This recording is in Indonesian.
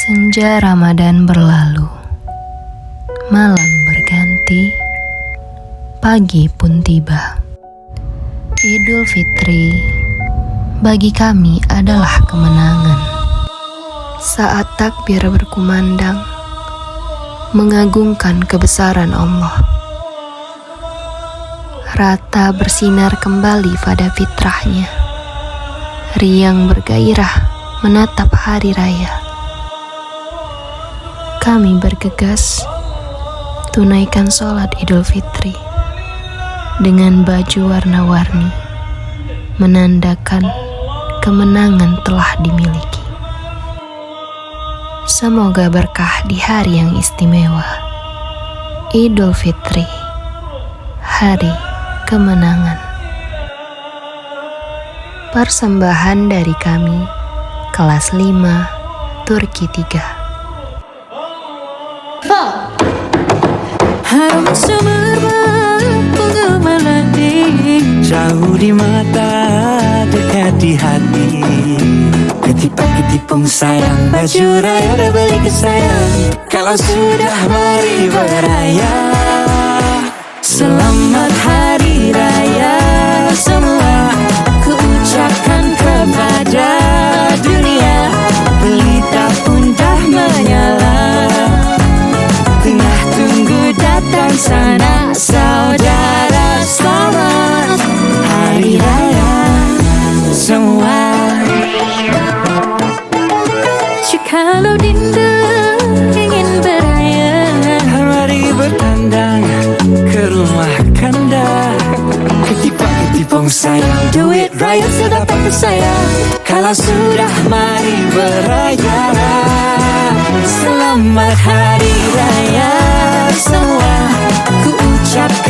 Senja Ramadan berlalu, malam berganti, pagi pun tiba. Idul Fitri bagi kami adalah kemenangan. Saat takbir berkumandang, mengagungkan kebesaran Allah. Rata bersinar kembali pada fitrahnya. Riang bergairah menatap hari raya. Kami bergegas tunaikan sholat Idul Fitri dengan baju warna-warni, menandakan kemenangan telah dimiliki. Semoga berkah di hari yang istimewa, Idul Fitri, hari kemenangan. Persembahan dari kami, kelas 5, Turki 3. Harum semerbak bunga melati, jauh di mata, dekat di hati. Ketipung sayang, baju raya udah beli ke sayang. Kalau sudah mari beraya. Selamat hari raya semua, ku ucapkan kepada dunia. Pelita pun dah menyala, tengah tunggu datang sana saudara. Selamat hari raya semua. Jikalau dinda ingin beraya, mari bertandang ke rumah kanda. Ketipung sayang, duit raya sudah tak tersayang. Kalau sudah mari beraya. Selamat hari raya semua, ku ucapkan